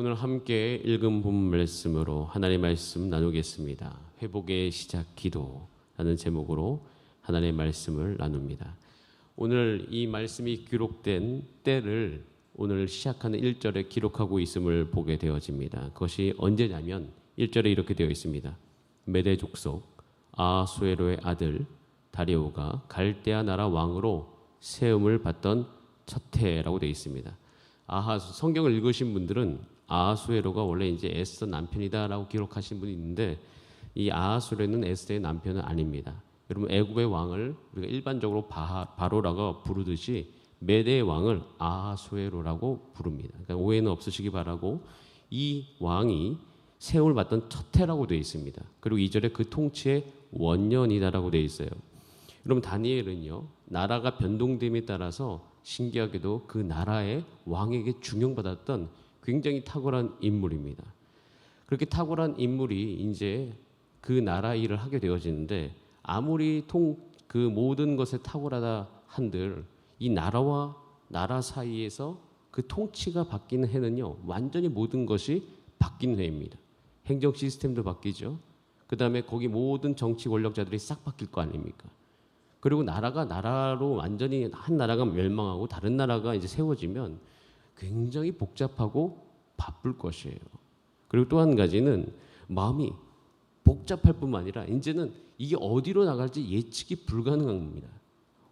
오늘 함께 읽은 본 말씀으로 하나님의 말씀 나누겠습니다. 회복의 시작 기도라는 제목으로 하나님의 말씀을 나눕니다. 오늘 이 말씀이 기록된 때를 오늘 시작하는 1절에 기록하고 있음을 보게 되어집니다. 그것이 언제냐면 1절에 이렇게 되어 있습니다. 메대 족속 아하수에로의 아들 다리오가 갈대아 나라 왕으로 세움을 받던 첫 해라고 되어 있습니다. 성경을 읽으신 분들은 아하수에로가 원래 이제 에스더 남편이다라고 기록하신 분이 있는데 이 아하수에로는 에스더의 남편은 아닙니다. 여러분 애굽의 왕을 우리가 일반적으로 바로라고 부르듯이 메대의 왕을 아하수에로라고 부릅니다. 그러니까 오해는 없으시기 바라고 이 왕이 세움을 받던 첫 해라고 되어 있습니다. 그리고 2절에 그 통치의 원년이다라고 되어 있어요. 여러분 다니엘은요 나라가 변동됨에 따라서 신기하게도 그 나라의 왕에게 중용받았던 굉장히 탁월한 인물입니다. 그렇게 탁월한 인물이 이제 그 나라 일을 하게 되어지는데 아무리 그 모든 것에 탁월하다 한들 이 나라와 나라 사이에서 그 통치가 바뀌는 해는요 완전히 모든 것이 바뀌는 해입니다. 행정 시스템도 바뀌죠. 그 다음에 거기 모든 정치 권력자들이 싹 바뀔 거 아닙니까? 그리고 나라가 나라로 완전히 한 나라가 멸망하고 다른 나라가 이제 세워지면 굉장히 복잡하고 바쁠 것이에요. 그리고 또 한 가지는 마음이 복잡할 뿐만 아니라 이제는 이게 어디로 나갈지 예측이 불가능한 겁니다.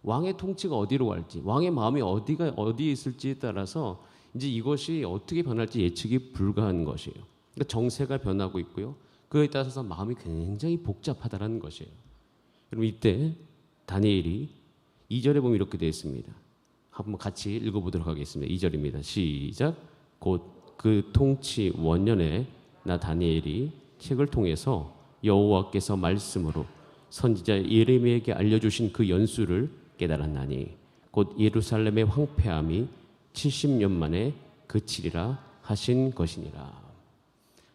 왕의 통치가 어디로 갈지, 왕의 마음이 어디에 있을지에 따라서 이제 이것이 어떻게 변할지 예측이 불가한 것이에요. 그러니까 정세가 변하고 있고요. 그에 따라서 마음이 굉장히 복잡하다는 것이에요. 여러분 이때 다니엘이 2절에 보면 이렇게 되어 있습니다. 한번 같이 읽어보도록 하겠습니다. 2절입니다. 시작. 곧 그 통치 원년에 나 다니엘이 책을 통해서 여호와께서 말씀으로 선지자 예레미야에게 알려주신 그 연수를 깨달았나니 곧 예루살렘의 황폐함이 70년 만에 그치리라 하신 것이니라.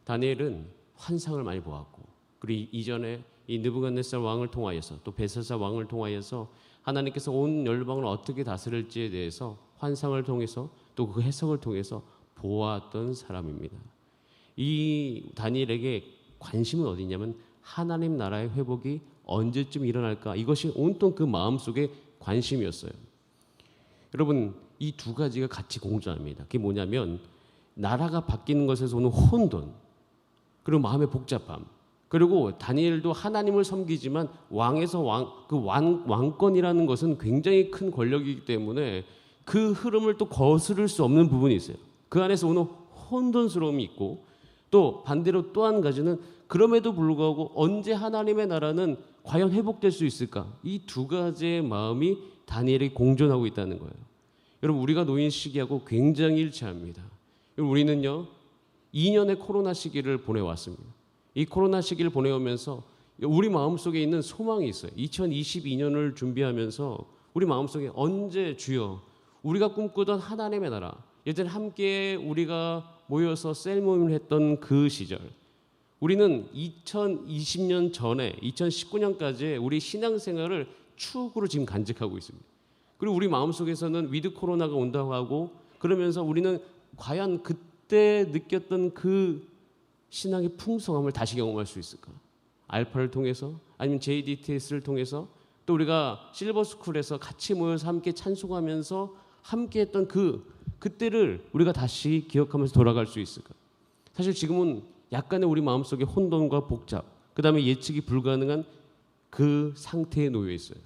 다니엘은 환상을 많이 보았고 그리고 이전에 이 느부갓네살 왕을 통하여서 또 벨사살 왕을 통하여서 하나님께서 온 열방을 어떻게 다스릴지에 대해서 환상을 통해서 또 그 해석을 통해서 보았던 사람입니다. 이 다니엘에게 관심은 어디냐면 하나님 나라의 회복이 언제쯤 일어날까 이것이 온통 그 마음속에 관심이었어요. 여러분 이 두 가지가 같이 공존합니다. 그게 뭐냐면 나라가 바뀌는 것에서 오는 혼돈 그리고 마음의 복잡함 그리고 다니엘도 하나님을 섬기지만 왕권이라는 것은 굉장히 큰 권력이기 때문에 그 흐름을 또 거스를 수 없는 부분이 있어요. 그 안에서 오는 혼돈스러움이 있고 또 반대로 또 한 가지는 그럼에도 불구하고 언제 하나님의 나라는 과연 회복될 수 있을까? 이 두 가지의 마음이 다니엘이 공존하고 있다는 거예요. 여러분 우리가 놓인 시기하고 굉장히 일치합니다. 우리는요 2년의 코로나 시기를 보내왔습니다. 이 코로나 시기를 보내오면서 우리 마음속에 있는 소망이 있어요. 2022년을 준비하면서 우리 마음속에 언제 주여 우리가 꿈꾸던 하나님의 나라 예전에 함께 우리가 모여서 셀 모임을 했던 그 시절 우리는 2020년 전에 2019년까지 우리 신앙생활을 추억으로 지금 간직하고 있습니다. 그리고 우리 마음속에서는 위드 코로나가 온다고 하고 그러면서 우리는 과연 그때 느꼈던 그 신앙의 풍성함을 다시 경험할 수 있을까? 알파를 통해서 아니면 JDTS를 통해서 또 우리가 실버스쿨에서 같이 모여서 함께 찬송하면서 함께 했던 그때를 우리가 다시 기억하면서 돌아갈 수 있을까? 사실 지금은 약간의 우리 마음속에 혼돈과 복잡 그 다음에 예측이 불가능한 그 상태에 놓여 있어요.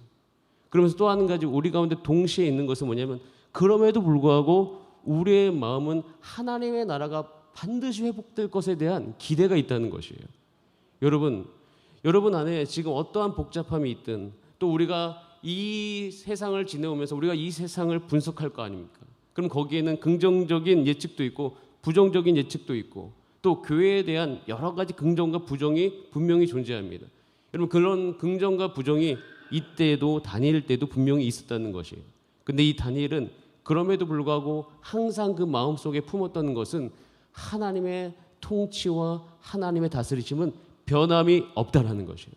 그러면서 또 한 가지 우리 가운데 동시에 있는 것은 뭐냐면 그럼에도 불구하고 우리의 마음은 하나님의 나라가 반드시 회복될 것에 대한 기대가 있다는 것이에요. 여러분 안에 지금 어떠한 복잡함이 있든 또 우리가 이 세상을 지내오면서 우리가 이 세상을 분석할 거 아닙니까? 그럼 거기에는 긍정적인 예측도 있고 부정적인 예측도 있고 또 교회에 대한 여러 가지 긍정과 부정이 분명히 존재합니다. 여러분 그런 긍정과 부정이 이때도 다니엘 때도 분명히 있었다는 것이에요. 근데 이 다니엘은 그럼에도 불구하고 항상 그 마음속에 품었던 것은 하나님의 통치와 하나님의 다스리심은 변함이 없다라는 것이에요.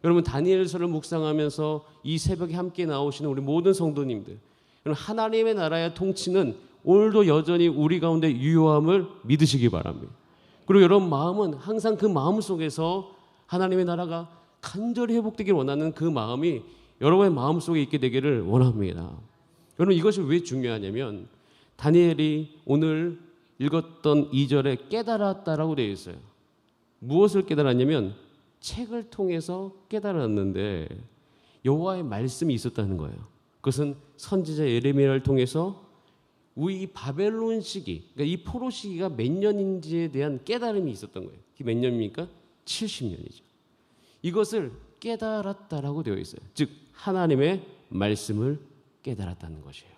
여러분 다니엘서를 묵상하면서 이 새벽에 함께 나오시는 우리 모든 성도님들, 하나님의 나라의 통치는 오늘도 여전히 우리 가운데 유효함을 믿으시기 바랍니다. 그리고 여러분 마음은 항상 그 마음 속에서 하나님의 나라가 간절히 회복되길 원하는 그 마음이 여러분의 마음 속에 있게 되기를 원합니다. 여러분 이것이 왜 중요하냐면 다니엘이 오늘 읽었던 2절에 깨달았다라고 되어 있어요. 무엇을 깨달았냐면 책을 통해서 깨달았는데 여호와의 말씀이 있었다는 거예요. 그것은 선지자 예레미야를 통해서 우리 바벨론 시기, 그러니까 이 포로 시기가 몇 년인지에 대한 깨달음이 있었던 거예요. 그게 몇 년입니까? 70년이죠. 이것을 깨달았다라고 되어 있어요. 즉 하나님의 말씀을 깨달았다는 것이에요.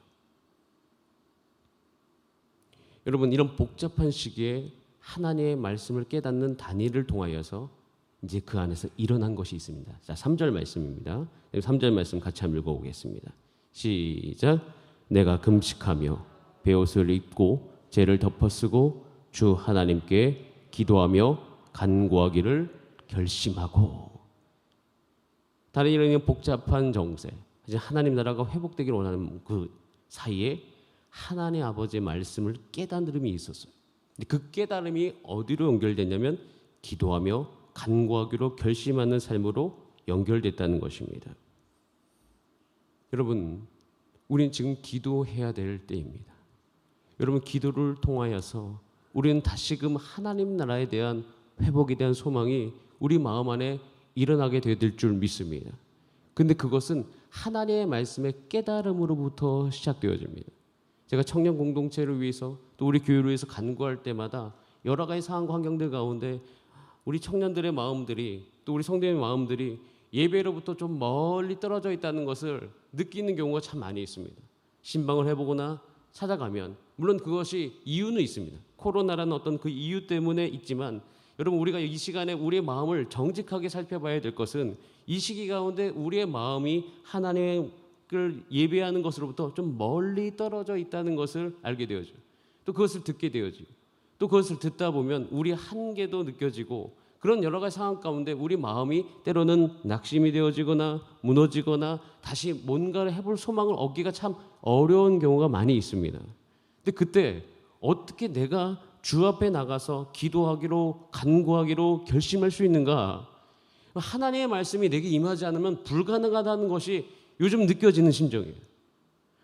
여러분 이런 복잡한 시기에 하나님의 말씀을 깨닫는 다니엘을 통하여서 이제 그 안에서 일어난 것이 있습니다. 자, 3절 말씀입니다. 3절 말씀 같이 한번 읽어보겠습니다. 시작. 내가 금식하며 베옷을 입고 죄를 덮어쓰고 주 하나님께 기도하며 간구하기를 결심하고. 다니엘은 복잡한 정세, 이제 하나님 나라가 회복되기를 원하는 그 사이에 하나님 아버지의 말씀을 깨달음이 있었어요. 그 깨달음이 어디로 연결됐냐면 기도하며 간구하기로 결심하는 삶으로 연결됐다는 것입니다. 여러분, 우리는 지금 기도해야 될 때입니다. 여러분, 기도를 통하여서 우리는 다시금 하나님 나라에 대한 회복에 대한 소망이 우리 마음 안에 일어나게 될 줄 믿습니다. 근데 그것은 하나님의 말씀의 깨달음으로부터 시작되어집니다. 제가 청년 공동체를 위해서 또 우리 교회를 위해서 간구할 때마다 여러 가지 상황 환경들 가운데 우리 청년들의 마음들이 또 우리 성도의 마음들이 예배로부터 좀 멀리 떨어져 있다는 것을 느끼는 경우가 참 많이 있습니다. 신방을 해보거나 찾아가면 물론 그것이 이유는 있습니다. 코로나라는 어떤 그 이유 때문에 있지만 여러분 우리가 이 시간에 우리의 마음을 정직하게 살펴봐야 될 것은 이 시기 가운데 우리의 마음이 하나님을 예배하는 것으로부터 좀 멀리 떨어져 있다는 것을 알게 되어져. 또 그것을 듣게 되어지고 또 그것을 듣다 보면 우리의 한계도 느껴지고 그런 여러 가지 상황 가운데 우리 마음이 때로는 낙심이 되어지거나 무너지거나 다시 뭔가를 해볼 소망을 얻기가 참 어려운 경우가 많이 있습니다. 근데 그때 어떻게 내가 주 앞에 나가서 기도하기로 간구하기로 결심할 수 있는가? 하나님의 말씀이 내게 임하지 않으면 불가능하다는 것이 요즘 느껴지는 심정이에요.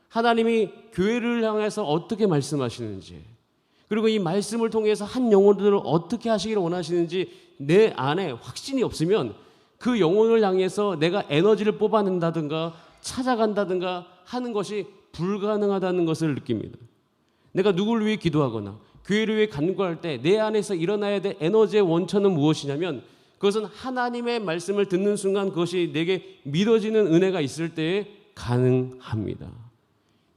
하나님이 교회를 향해서 어떻게 말씀하시는지 그리고 이 말씀을 통해서 한 영혼들을 어떻게 하시기를 원하시는지 내 안에 확신이 없으면 그 영혼을 향해서 내가 에너지를 뽑아낸다든가 찾아간다든가 하는 것이 불가능하다는 것을 느낍니다. 내가 누구를 위해 기도하거나 교회를 위해 간구할 때 내 안에서 일어나야 될 에너지의 원천은 무엇이냐면 그것은 하나님의 말씀을 듣는 순간 그것이 내게 믿어지는 은혜가 있을 때에 가능합니다.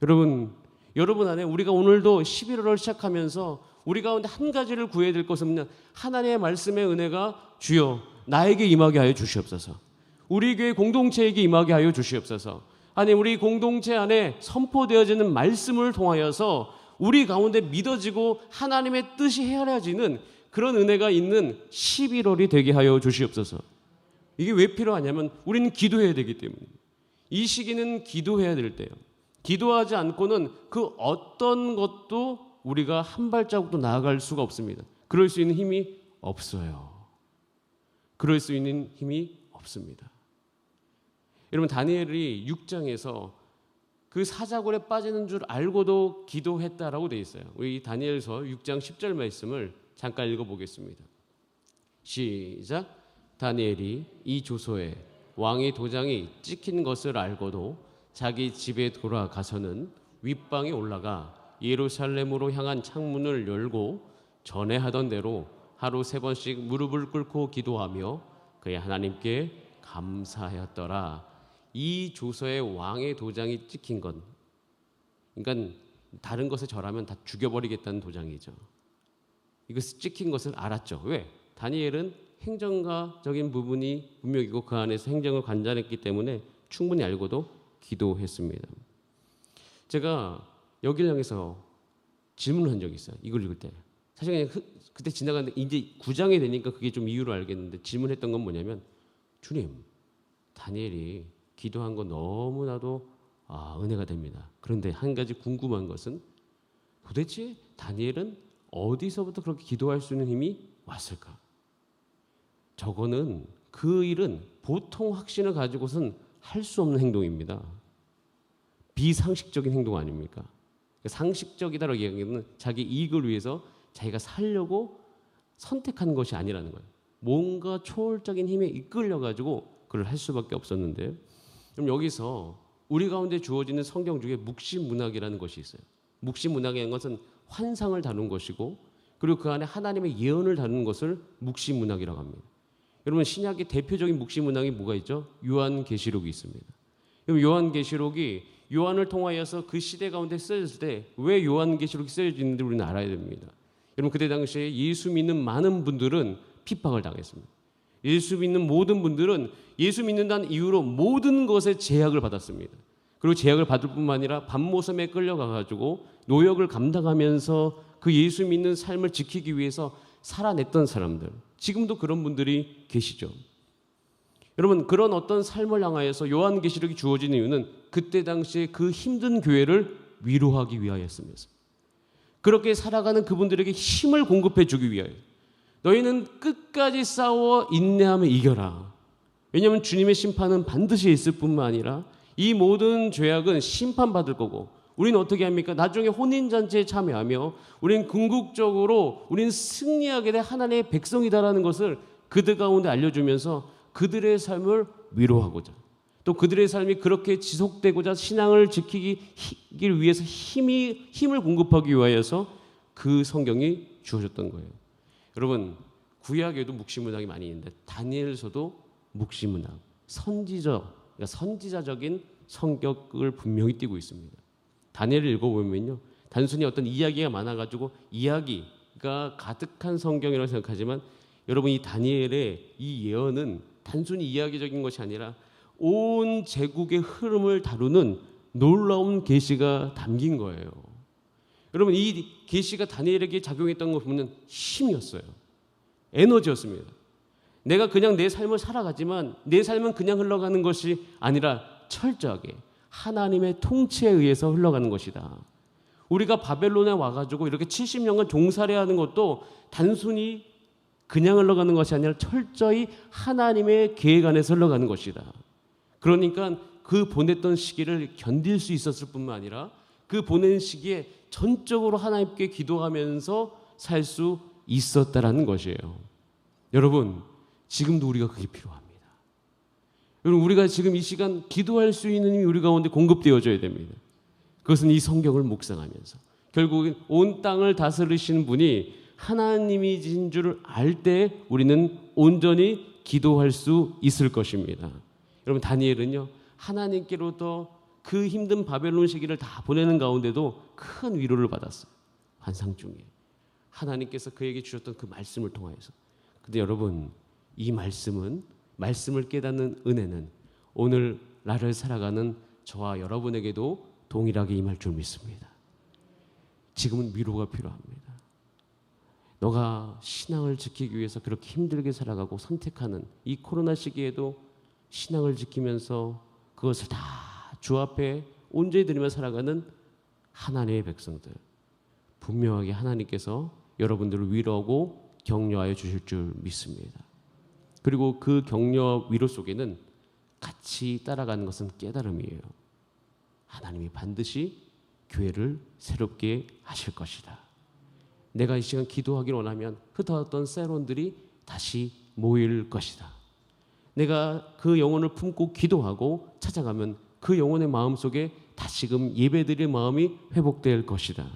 여러분 안에 우리가 오늘도 11월을 시작하면서 우리 가운데 한 가지를 구해야 될 것은 뭐냐? 하나님의 말씀의 은혜가 주여 나에게 임하게 하여 주시옵소서. 우리 교회 공동체에게 임하게 하여 주시옵소서. 아니 우리 공동체 안에 선포되어지는 말씀을 통하여서 우리 가운데 믿어지고 하나님의 뜻이 헤아려지는 그런 은혜가 있는 11월이 되게 하여 주시옵소서. 이게 왜 필요하냐면 우리는 기도해야 되기 때문입니다. 이 시기는 기도해야 될 때예요. 기도하지 않고는 그 어떤 것도 우리가 한 발자국도 나아갈 수가 없습니다. 그럴 수 있는 힘이 없어요. 그럴 수 있는 힘이 없습니다. 여러분 다니엘이 6장에서 그 사자굴에 빠지는 줄 알고도 기도했다라고 되어 있어요. 우리 다니엘서 6장 10절 말씀을 잠깐 읽어보겠습니다. 시작. 다니엘이 이 조서에 왕의 도장이 찍힌 것을 알고도 자기 집에 돌아가서는 윗방에 올라가 예루살렘으로 향한 창문을 열고 전에 하던 대로 하루 3번씩 무릎을 꿇고 기도하며 그의 하나님께 감사하였더라. 이 조서에 왕의 도장이 찍힌 건 그러니까 다른 것에 절하면 다 죽여버리겠다는 도장이죠. 이것을 찍힌 것을 알았죠. 왜? 다니엘은 행정가적인 부분이 분명이고 그 안에서 행정을 관장했기 때문에 충분히 알고도 기도했습니다. 제가 여기를 향해서 질문을 한 적이 있어요. 이걸 읽을 때. 사실 그냥 그때 지나갔는데 이제 9장이 되니까 그게 좀 이유를 알겠는데 질문했던 건 뭐냐면 주님, 다니엘이 기도한 건 너무나도 은혜가 됩니다. 그런데 한 가지 궁금한 것은 도대체 다니엘은 어디서부터 그렇게 기도할 수 있는 힘이 왔을까? 저거는 그 일은 보통 확신을 가지고선 할 수 없는 행동입니다. 비상식적인 행동 아닙니까? 상식적이다라고 얘기하는 자기 이익을 위해서 자기가 살려고 선택한 것이 아니라는 거예요. 뭔가 초월적인 힘에 이끌려 가지고 그걸 할 수밖에 없었는데, 그럼 여기서 우리 가운데 주어지는 성경 중에 묵시문학이라는 것이 있어요. 묵시문학이라는 것은 환상을 다룬 것이고, 그리고 그 안에 하나님의 예언을 다루는 것을 묵시문학이라고 합니다. 여러분, 신약의 대표적인 묵시문학이 뭐가 있죠? 요한계시록이 있습니다. 그럼 요한계시록이 요한을 통하여서 그 시대 가운데 쓰여졌을 때 왜 요한계시록이 쓰여지는지 우리는 알아야 됩니다. 여러분, 그때 당시에 예수 믿는 많은 분들은 핍박을 당했습니다. 예수 믿는 모든 분들은 예수 믿는다는 이유로 모든 것에 제약을 받았습니다. 그리고 제약을 받을 뿐만 아니라 밤모섬에 끌려가가지고 노역을 감당하면서 그 예수 믿는 삶을 지키기 위해서 살아냈던 사람들, 지금도 그런 분들이 계시죠. 여러분, 그런 어떤 삶을 향하여서 요한계시록이 주어진 이유는 그때 당시에 그 힘든 교회를 위로하기 위하였습니다. 그렇게 살아가는 그분들에게 힘을 공급해 주기 위하여 너희는 끝까지 싸워 인내하며 이겨라. 왜냐하면 주님의 심판은 반드시 있을 뿐만 아니라 이 모든 죄악은 심판받을 거고, 우리는 어떻게 합니까? 나중에 혼인잔치에 참여하며 우리는 궁극적으로 우리는 승리하게 될 하나님의 백성이다라는 것을 그들 가운데 알려주면서 그들의 삶을 위로하고자, 또 그들의 삶이 그렇게 지속되고자 신앙을 지키기 위해서 힘을 공급하기 위하여서 그 성경이 주어졌던 거예요. 여러분, 구약에도 묵시문학이 많이 있는데 다니엘서도 묵시문학, 선지자적인 성격을 분명히 띠고 있습니다. 다니엘을 읽어보면요, 단순히 어떤 이야기가 많아가지고 이야기가 가득한 성경이라고 생각하지만, 여러분, 이 다니엘의 이 예언은 단순히 이야기적인 것이 아니라 온 제국의 흐름을 다루는 놀라운 계시가 담긴 거예요. 여러분, 이 계시가 다니엘에게 작용했던 거 보면 힘이었어요. 에너지였습니다. 내가 그냥 내 삶을 살아가지만 내 삶은 그냥 흘러가는 것이 아니라 철저하게 하나님의 통치에 의해서 흘러가는 것이다. 우리가 바벨론에 와가지고 이렇게 70년간 종살이 하는 것도 단순히 그냥 흘러가는 것이 아니라 철저히 하나님의 계획 안에서 흘러가는 것이다. 그러니까 그 보냈던 시기를 견딜 수 있었을 뿐만 아니라 그 보낸 시기에 전적으로 하나님께 기도하면서 살 수 있었다라는 것이에요. 여러분, 지금도 우리가 그게 필요합니다. 여러분, 우리가 지금 이 시간 기도할 수 있는 힘이 우리 가운데 공급되어져야 됩니다. 그것은 이 성경을 묵상하면서 결국은 온 땅을 다스리시는 분이 하나님이신 줄을 알 때 우리는 온전히 기도할 수 있을 것입니다. 여러분, 다니엘은요, 하나님께로부터 그 힘든 바벨론 시기를 다 보내는 가운데도 큰 위로를 받았어요. 환상 중에 하나님께서 그에게 주셨던 그 말씀을 통하여서. 근데 여러분, 이 말씀을 깨닫는 은혜는 오늘 나를 살아가는 저와 여러분에게도 동일하게 임할 줄 믿습니다. 지금은 위로가 필요합니다. 너가 신앙을 지키기 위해서 그렇게 힘들게 살아가고 선택하는 이 코로나 시기에도 신앙을 지키면서 그것을 다 주 앞에 온전히 드리며 살아가는 하나님의 백성들, 분명하게 하나님께서 여러분들을 위로하고 격려하여 주실 줄 믿습니다. 그리고 그 격려와 위로 속에는 같이 따라가는 것은 깨달음이에요. 하나님이 반드시 교회를 새롭게 하실 것이다. 내가 이 시간 기도하기를 원하면 흩어졌던 세론들이 다시 모일 것이다. 내가 그 영혼을 품고 기도하고 찾아가면 그 영혼의 마음속에 다시금 예배드릴 마음이 회복될 것이다.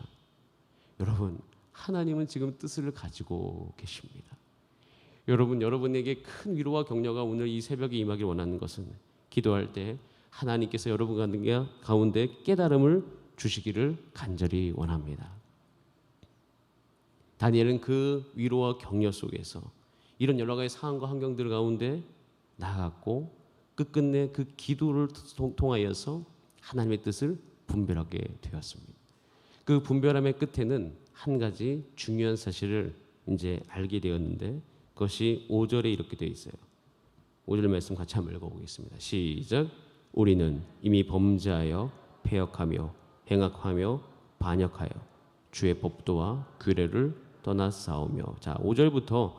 여러분, 하나님은 지금 뜻을 가지고 계십니다. 여러분에게 큰 위로와 격려가 오늘 이 새벽에 임하길 원하는 것은 기도할 때 하나님께서 여러분 가운데 깨달음을 주시기를 간절히 원합니다. 다니엘은 그 위로와 격려 속에서 이런 여러 가지 상황과 환경들 가운데 나아갔고 끝끝내 그 기도를 통하여서 하나님의 뜻을 분별하게 되었습니다. 그 분별함의 끝에는 한 가지 중요한 사실을 이제 알게 되었는데 그것이 5절에 이렇게 되어 있어요. 5절 말씀 같이 한번 읽어보겠습니다. 시작. 우리는 이미 범죄하여 패역하며 행악하며 반역하여 주의 법도와 규례를 떠나싸우며. 자, 5절부터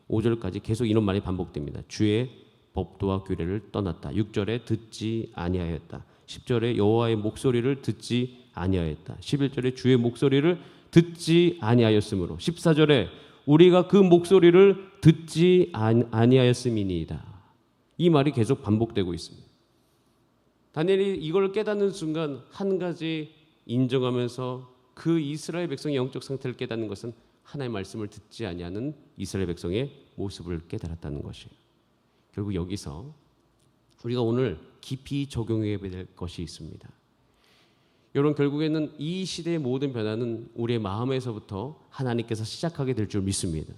15절까지 계속 이런 말이 반복됩니다. 주의 법도와 규례를 떠났다. 6절에 듣지 아니하였다. 10절에 여호와의 목소리를 듣지 아니하였다. 11절에 주의 목소리를 듣지 아니하였으므로. 14절에 우리가 그 목소리를 듣지 아니하였음이니이다. 이 말이 계속 반복되고 있습니다. 다니엘이 이걸 깨닫는 순간 한 가지 인정하면서 그 이스라엘 백성의 영적 상태를 깨닫는 것은 하나님의 말씀을 듣지 아니하는 이스라엘 백성의 모습을 깨달았다는 것이에요. 결국 여기서 우리가 오늘 깊이 적용해야 될 것이 있습니다. 여러분, 결국에는 이 시대의 모든 변화는 우리의 마음에서부터 하나님께서 시작하게 될 줄 믿습니다.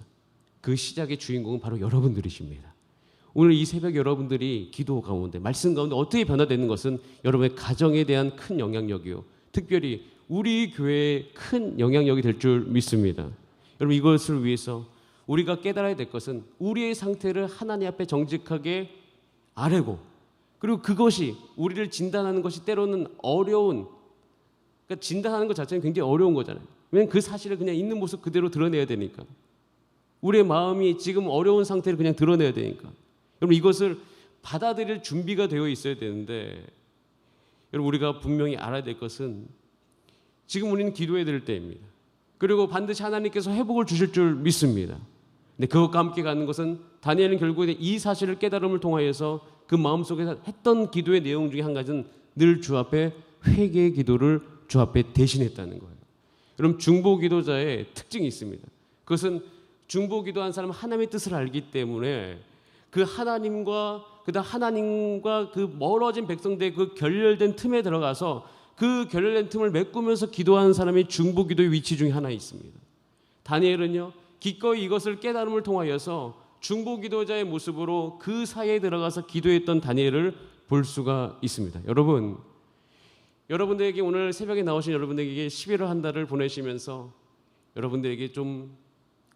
그 시작의 주인공은 바로 여러분들이십니다. 오늘 이 새벽 여러분들이 기도 가운데, 말씀 가운데 어떻게 변화되는 것은 여러분의 가정에 대한 큰 영향력이요, 특별히 우리 교회에 큰 영향력이 될 줄 믿습니다. 여러분, 이것을 위해서 우리가 깨달아야 될 것은 우리의 상태를 하나님 앞에 정직하게 아뢰고, 그리고 그것이 우리를 진단하는 것이 때로는 어려운, 그러니까 진단하는 것 자체는 굉장히 어려운 거잖아요. 왜냐하면 그 사실을 그냥 있는 모습 그대로 드러내야 되니까. 우리의 마음이 지금 어려운 상태를 그냥 드러내야 되니까. 여러분, 이것을 받아들일 준비가 되어 있어야 되는데, 여러분, 우리가 분명히 알아야 될 것은 지금 우리는 기도해야 될 때입니다. 그리고 반드시 하나님께서 회복을 주실 줄 믿습니다. 근데 그것과 함께 가는 것은 다니엘은 결국에 이 사실을 깨달음을 통하여서 그 마음속에서 했던 기도의 내용 중에 한 가지는 늘 주 앞에 회개의 기도를 주 앞에 대신했다는 거예요. 여러분, 중보 기도자의 특징이 있습니다. 그것은 중보 기도한 사람은 하나님의 뜻을 알기 때문에 그 하나님과 그 멀어진 백성들의 그 결렬된 틈에 들어가서 그 결렬된 틈을 메꾸면서 기도하는 사람이 중보 기도의 위치 중에 하나 있습니다. 다니엘은요, 기꺼이 이것을 깨달음을 통하여서 중보 기도자의 모습으로 그 사이에 들어가서 기도했던 다니엘을 볼 수가 있습니다. 여러분들에게 오늘 새벽에 나오신 여러분들에게 11월 한 달을 보내시면서 여러분들에게 좀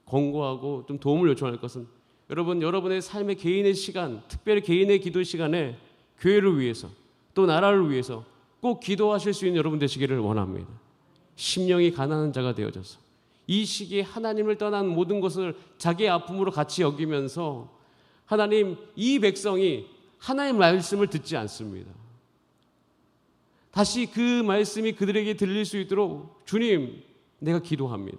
권고하고 좀 도움을 요청할 것은, 여러분의 삶의 개인의 시간, 특별히 개인의 기도 시간에 교회를 위해서 또 나라를 위해서 꼭 기도하실 수 있는 여러분 되시기를 원합니다. 심령이 가난한 자가 되어져서 이 시기에 하나님을 떠난 모든 것을 자기의 아픔으로 같이 여기면서, 하나님, 이 백성이 하나님의 말씀을 듣지 않습니다. 다시 그 말씀이 그들에게 들릴 수 있도록 주님, 내가 기도합니다.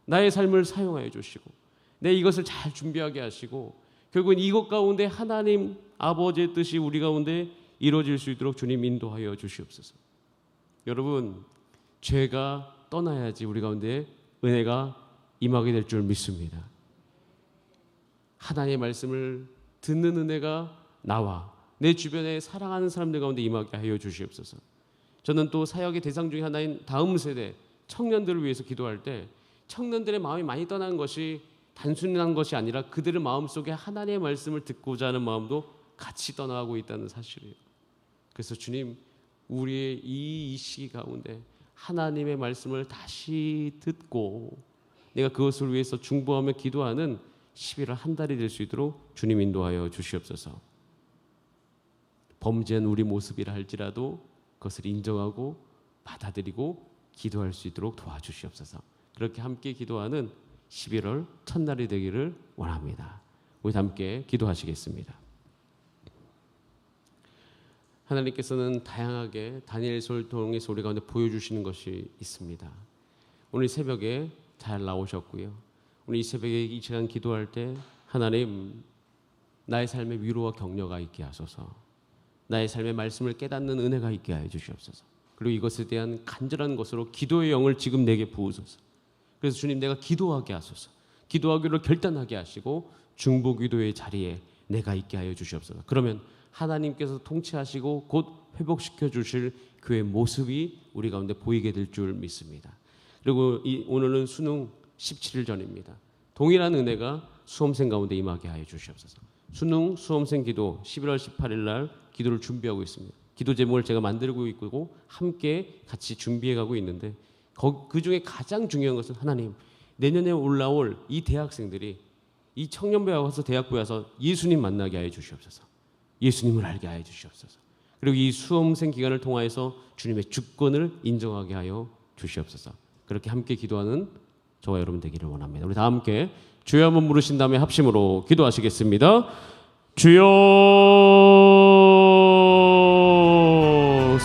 나의 삶을 사용하여 주시고 내 이것을 잘 준비하게 하시고, 결국은 이것 가운데 하나님 아버지의 뜻이 우리 가운데 이루어질 수 있도록 주님 인도하여 주시옵소서. 여러분, 죄가 떠나야지 우리 가운데 은혜가 임하게 될 줄 믿습니다. 하나님의 말씀을 듣는 은혜가 나와 내 주변에 사랑하는 사람들 가운데 임하게 하여 주시옵소서. 저는 또 사역의 대상 중에 하나인 다음 세대 청년들을 위해서 기도할 때, 청년들의 마음이 많이 떠나는 것이 단순한 것이 아니라 그들의 마음속에 하나님의 말씀을 듣고자 하는 마음도 같이 떠나가고 있다는 사실이에요. 그래서 주님, 우리의 이 시기 가운데 하나님의 말씀을 다시 듣고 내가 그것을 위해서 중보하며 기도하는 11월 한 달이 될 수 있도록 주님 인도하여 주시옵소서. 범죄한 우리 모습이라 할지라도 그것을 인정하고 받아들이고 기도할 수 있도록 도와주시옵소서. 그렇게 함께 기도하는 11월 첫날이 되기를 원합니다. 우리 함께 기도하시겠습니다. 하나님께서는 다양하게 다니엘서를 통해서 우리 가운데 보여주시는 것이 있습니다. 오늘 새벽에 잘 나오셨고요. 오늘 이 새벽에 이 시간 기도할 때, 하나님, 나의 삶에 위로와 격려가 있게 하소서. 나의 삶의 말씀을 깨닫는 은혜가 있게 하여 주시옵소서. 그리고 이것에 대한 간절한 것으로 기도의 영을 지금 내게 부으소서. 그래서 주님, 내가 기도하게 하소서. 기도하기로 결단하게 하시고 중보 기도의 자리에 내가 있게 하여 주시옵소서. 그러면 하나님께서 통치하시고 곧 회복시켜 주실 교회의 모습이 우리 가운데 보이게 될 줄 믿습니다. 그리고 오늘은 수능 17일 전입니다. 동일한 은혜가 수험생 가운데 임하게 하여 주시옵소서. 수능 수험생 기도 11월 18일 날 기도를 준비하고 있습니다. 기도 제목을 제가 만들고 있고 함께 같이 준비해 가고 있는데, 그 중에 가장 중요한 것은, 하나님, 내년에 올라올 이 대학생들이 이 청년부에 와서 대학부에 와서 예수님 만나게 하여 주시옵소서. 예수님을 알게 하여 주시옵소서. 그리고 이 수험생 기간을 통하여서 주님의 주권을 인정하게 하여 주시옵소서. 그렇게 함께 기도하는 저와 여러분 되기를 원합니다. 우리 다 함께 주여 한번 부르신 다음에 합심으로 기도하시겠습니다. 주여